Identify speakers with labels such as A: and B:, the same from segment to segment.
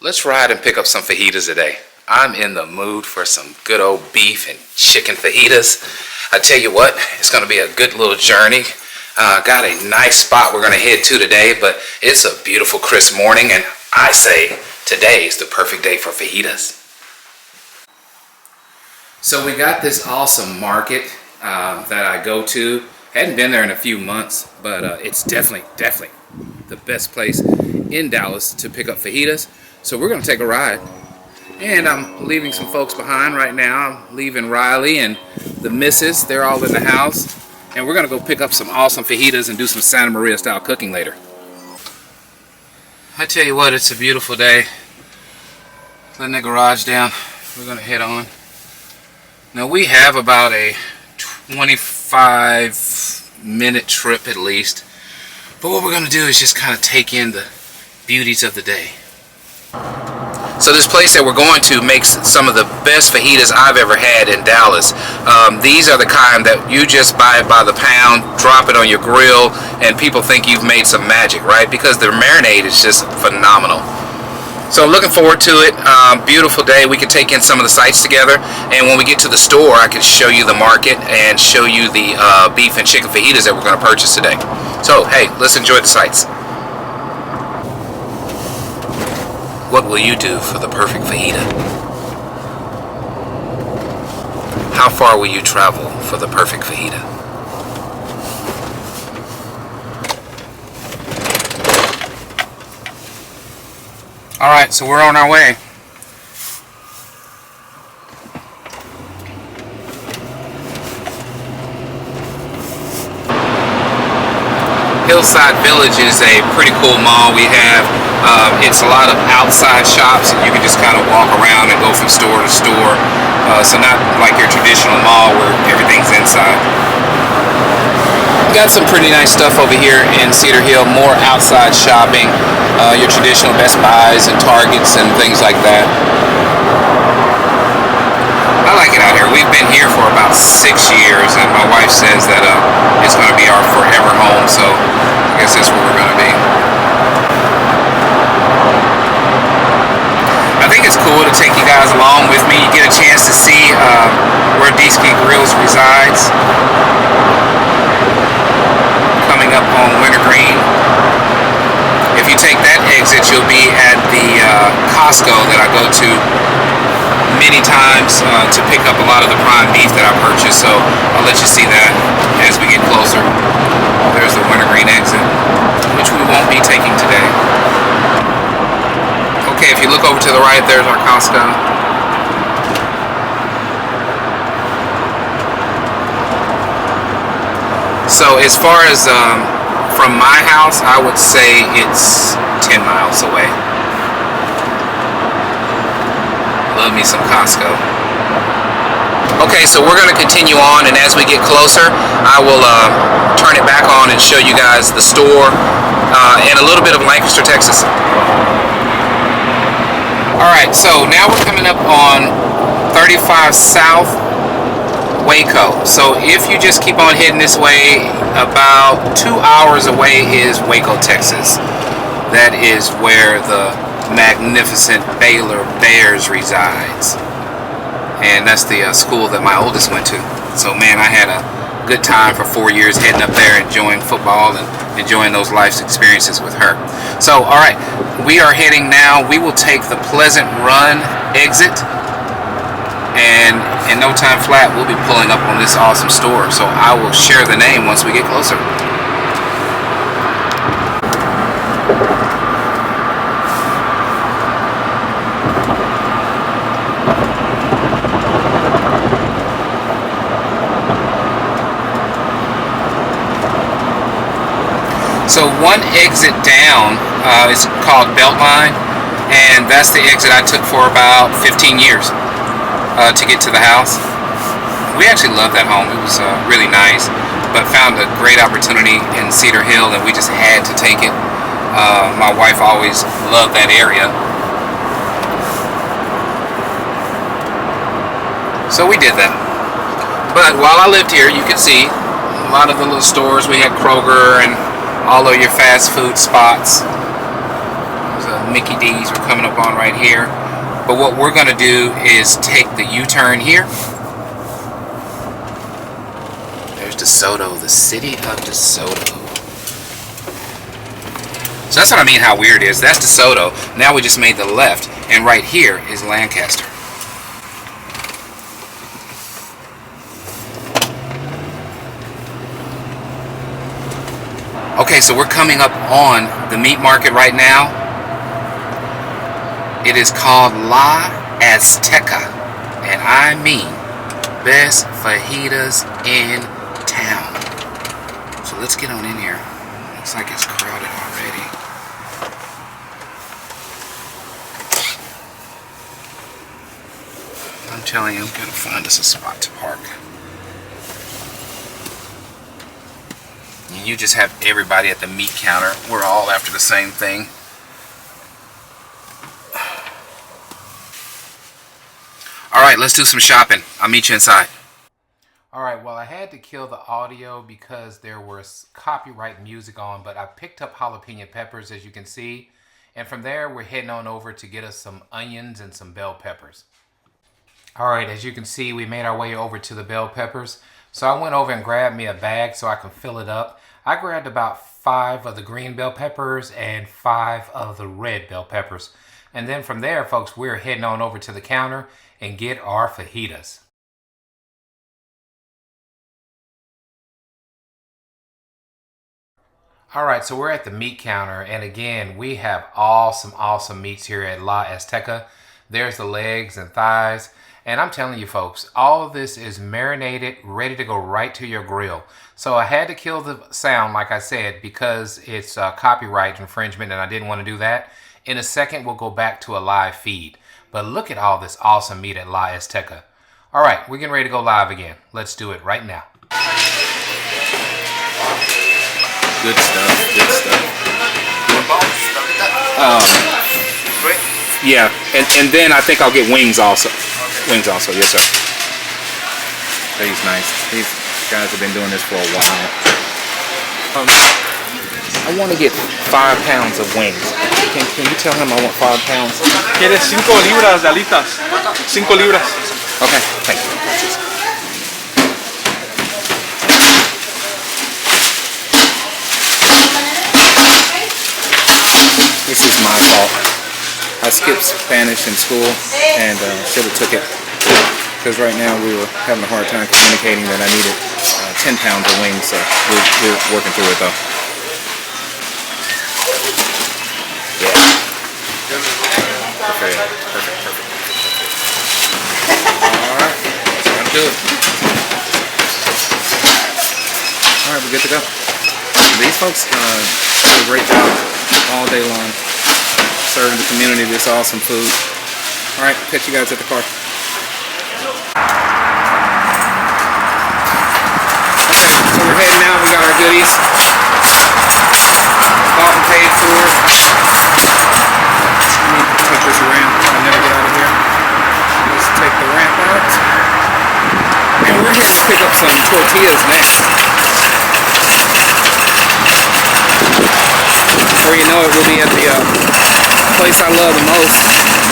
A: Let's ride and pick up some fajitas today. I'm in the mood for some good old beef and chicken fajitas. I tell you what, it's going to be a good little journey. Got a nice spot we're going to head to today, but it's a beautiful crisp morning, and I say today is the perfect day for fajitas. So we got this awesome market that I go to. Hadn't been there in a few months, but it's definitely the best place in Dallas to pick up fajitas. So we're going to take a ride. And I'm leaving some folks behind right now. I'm leaving Riley and the missus. They're all in the house. And we're going to go pick up some awesome fajitas and do some Santa Maria style cooking later. I tell you what, it's a beautiful day. Letting the garage down. We're going to head on. Now we have about a 25-minute trip at least. But what we're going to do is just kind of take in the beauties of the day. So this place that we're going to makes some of the best fajitas I've ever had in Dallas. These are the kind that you just buy it by the pound, drop it on your grill, and people think you've made some magic, right? Because the marinade is just phenomenal. So looking forward to it. Beautiful day. We can take in some of the sights together, and when we get to the store I can show you the market and show you the beef and chicken fajitas that we're going to purchase today. So hey, let's enjoy the sights. What will you do for the perfect fajita? How far will you travel for the perfect fajita? Alright, so we're on our way. Hillside Village is a pretty cool mall we have. It's a lot of outside shops, and you can just kind of walk around and go from store to store. So not like your traditional mall where everything's inside. We got some pretty nice stuff over here in Cedar Hill, more outside shopping, your traditional Best Buys and Targets and things like that. I like it out here. We've been here for about 6 years, and my wife says that it's going to be our forever home, so I guess that's where we're going to be. I think it's cool to take you guys along with me. You get a chance to see where Dski Grillz resides. Coming up on Wintergreen. If you take that exit, you'll be at the Costco that I go to many times to pick up a lot of the prime beef that I purchase. So I'll let you see that as we get closer. There's the Wintergreen exit, which we won't be taking today. Okay, if you look over to the right, there's our Costco. So as far as from my house, I would say it's 10 miles away. Love me some Costco. Okay, so we're going to continue on, and as we get closer, I will turn it back on and show you guys the store and a little bit of Lancaster, Texas. Alright, so now we're coming up on 35 South Waco. So if you just keep on heading this way, about 2 hours away is Waco, Texas. That is where the magnificent Baylor Bears resides. And that's the school that my oldest went to. So man, I had a good time for 4 years heading up there, enjoying football and enjoying those life's experiences with her. So alright, we are heading now. We will take the Pleasant Run exit, and in no time flat we'll be pulling up on this awesome store. So I will share the name once we get closer. So one exit down is called Beltline, and that's the exit I took for about 15 years to get to the house. We actually loved that home. It was really nice, but found a great opportunity in Cedar Hill, and we just had to take it. My wife always loved that area, so we did that. But while I lived here, you could see a lot of the little stores. We had Kroger and all of your fast food spots. There's a Mickey D's we're coming up on right here. But what we're going to do is take the U-turn here. There's DeSoto, the city of DeSoto. So that's what I mean how weird it is. That's DeSoto. Now we just made the left, and right here is Lancaster. Okay, so we're coming up on the meat market right now. It is called La Azteca, and I mean best fajitas in town. So let's get on in here. Looks like it's crowded already. I'm telling you, I'm gonna find us a spot to park. You just have everybody at the meat counter. We're all after the same thing. Alright, let's do some shopping. I'll meet you inside. Alright, well, I had to kill the audio because there was copyright music on, but I picked up jalapeno peppers, as you can see. And from there, we're heading on over to get us some onions and some bell peppers. Alright, as you can see, we made our way over to the bell peppers. So I went over and grabbed me a bag so I can fill it up. I grabbed about 5 of the green bell peppers and 5 of the red bell peppers. And then from there, folks, we're heading on over to the counter and get our fajitas. Alright, so we're at the meat counter, and again, we have awesome meats here at La Azteca. There's the legs and thighs. And I'm telling you folks, all of this is marinated, ready to go right to your grill. So I had to kill the sound, like I said, because it's copyright infringement and I didn't want to do that. In a second, we'll go back to a live feed. But look at all this awesome meat at La Azteca. All right, we're getting ready to go live again. Let's do it right now. Good stuff, good stuff. Yeah, and then I think I'll get wings also. Wings also, yes sir. He's nice. These guys have been doing this for a while. I want to get 5 pounds of wings. Can you tell him I want 5 pounds?
B: ¿Quieres 5 libras de alitas? 5 libras.
A: Okay, thank you. This is my fault. I skipped Spanish in school and should have took it because right now we were having a hard time communicating that I needed 10 pounds of wings, so we're working through it though. Yeah. Perfect. Alright, gotta do it. Alright, we're good to go. These folks do a great job all day long, serving the community this awesome food. Alright, catch you guys at the car. Okay, so we're heading now. We got our goodies. Bought and paid for. Let me take this ramp. I'll never get out of here. Let's take the ramp out. And we're heading to pick up some tortillas next. Before you know it, we'll be at the place I love the most,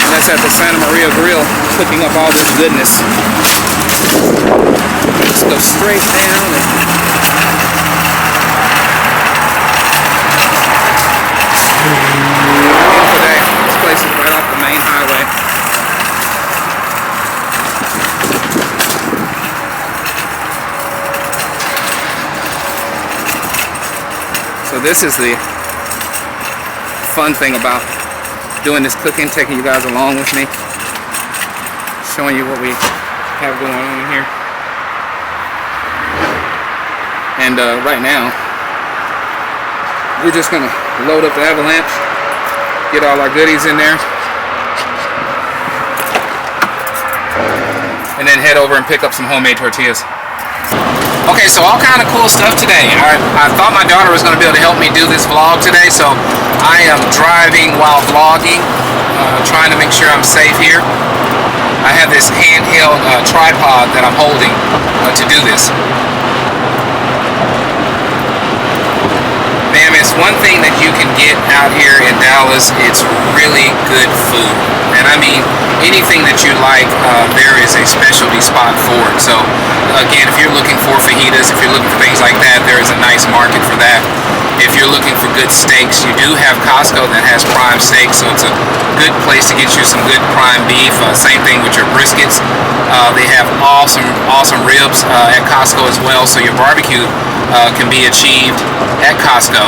A: and that's at the Santa Maria Grill, cooking up all this goodness. Just go straight down and today. This place is right off the main highway. So this is the fun thing about doing this cooking, taking you guys along with me, showing you what we have going on here. And right now, we're just gonna load up the avalanche, get all our goodies in there, and then head over and pick up some homemade tortillas. Okay, so all kind of cool stuff today. I thought my daughter was going to be able to help me do this vlog today, so I am driving while vlogging, trying to make sure I'm safe here. I have this handheld tripod that I'm holding to do this. Man, it's one thing that you can get out here in Dallas, it's really good food. And I mean, anything that you like, there is a specialty spot for it. So again, if you're looking for fajitas, if you're looking for things like that, there is a nice market for that. If you're looking for good steaks, you do have Costco that has prime steaks, so it's a good place to get you some good prime beef. Same thing with your briskets. They have awesome ribs at Costco as well, so your barbecue can be achieved at Costco.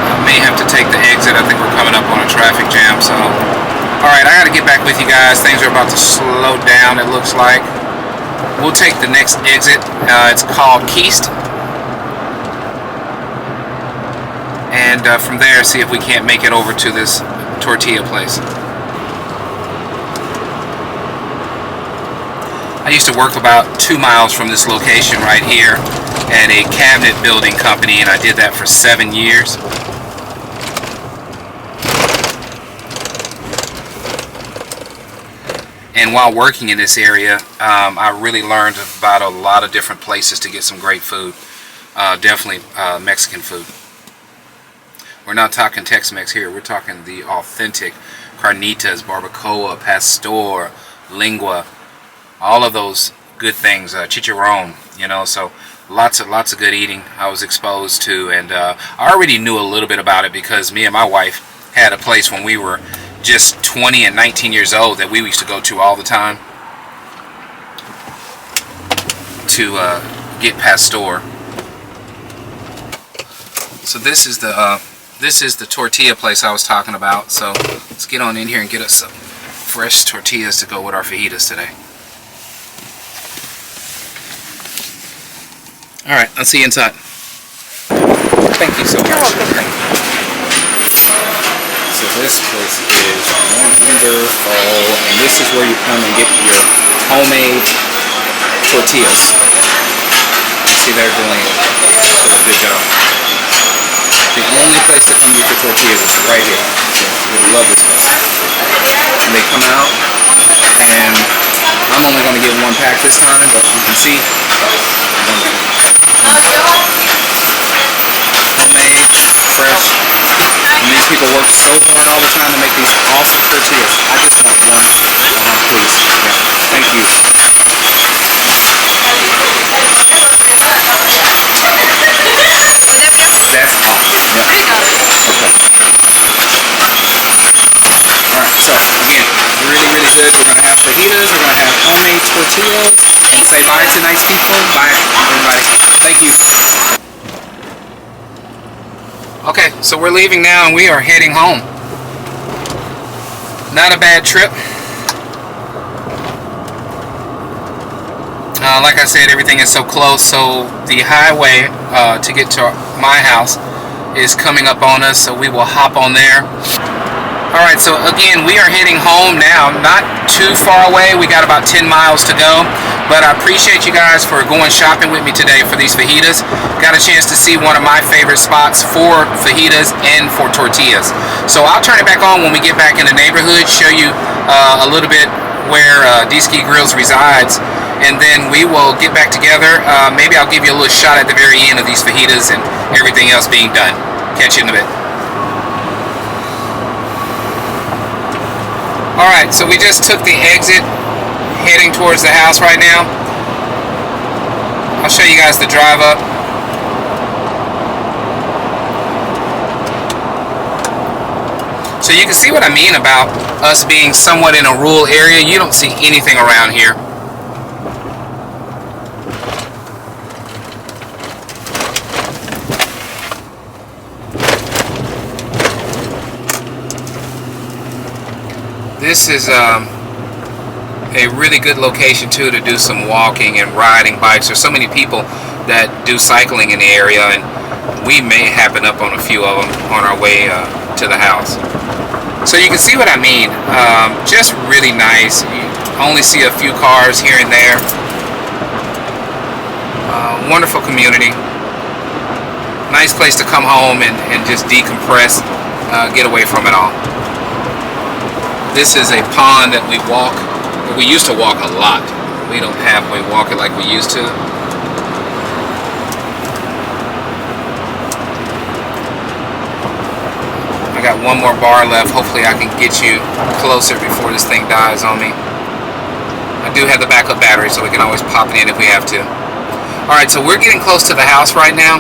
A: I may have to take the exit. I think we're coming up on a traffic jam, so alright, I gotta get back with you guys. Things are about to slow down, it looks like. We'll take the next exit. It's called Keast. And from there, see if we can't make it over to this tortilla place. I used to work about 2 miles from this location right here at a cabinet building company, and I did that for 7 years. And while working in this area, I really learned about a lot of different places to get some great food. Definitely Mexican food. We're not talking Tex-Mex here. We're talking the authentic carnitas, barbacoa, pastor, lingua, all of those good things. Chicharron, you know. So lots of good eating I was exposed to, and I already knew a little bit about it because me and my wife had a place when we were just 20 and 19 years old that we used to go to all the time to get pastor. So this is the tortilla place I was talking about. So let's get on in here and get us some fresh tortillas to go with our fajitas today. Alright, I'll see you inside. Thank you so much. You're welcome. So this place is wonderful, and this is where you come and get your homemade tortillas. See, they're doing a good job. The only place to come get your tortillas is right here. So you'll love this place. And they come out, and I'm only going to get one pack this time, but you can see homemade, fresh. And these people work so hard all the time to make these awesome tortillas. I just want one, please. Yeah. Thank you. That's all. Yeah. Okay. Alright, so again, really good. We're going to have fajitas, we're going to have homemade tortillas, and say bye to nice people. Bye, everybody. Thank you. Okay, so we're leaving now and we are heading home. Not a bad trip. Like I said, everything is so close, so the highway to get to my house is coming up on us, so we will hop on there. Alright, so again, we are heading home now. Not too far away. We got about 10 miles to go. But I appreciate you guys for going shopping with me today for these fajitas. Got a chance to see one of my favorite spots for fajitas and for tortillas. So I'll turn it back on when we get back in the neighborhood, show you a little bit where Dski Grillz resides, and then we will get back together. Maybe I'll give you a little shot at the very end of these fajitas and everything else being done. Catch you in a bit. Alright, so we just took the exit, heading towards the house right now. I'll show you guys the drive up. So you can see what I mean about us being somewhat in a rural area. You don't see anything around here. This is a really good location too to do some walking and riding bikes. There's so many people that do cycling in the area, and we may happen up on a few of them on our way to the house. So you can see what I mean. Just really nice. You only see a few cars here and there. Wonderful community. Nice place to come home and just decompress, get away from it all. This is a pond that we walk. We used to walk a lot. We don't halfway walk it like we used to. got one more bar left. Hopefully I can get you closer before this thing dies on me. I do have the backup battery, so we can always pop it in if we have to. Alright, so we're getting close to the house right now.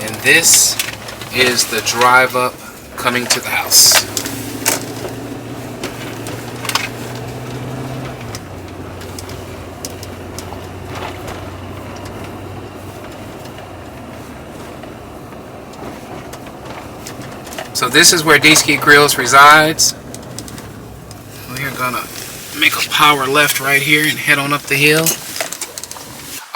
A: And this is the drive up coming to the house. So this is where Dski Grillz resides. We're gonna make a power left right here and head on up the hill.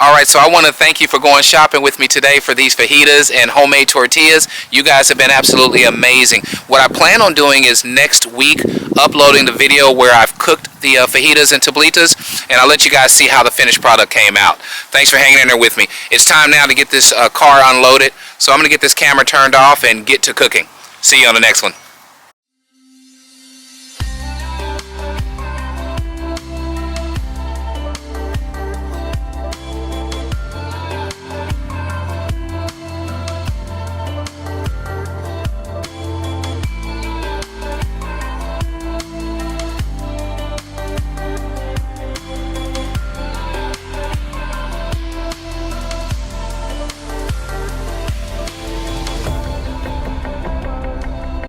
A: Alright, so I want to thank you for going shopping with me today for these fajitas and homemade tortillas. You guys have been absolutely amazing. What I plan on doing is next week uploading the video where I've cooked the fajitas and tablitas, and I'll let you guys see how the finished product came out. Thanks for hanging in there with me. It's time now to get this car unloaded, so I'm going to get this camera turned off and get to cooking. See you on the next one.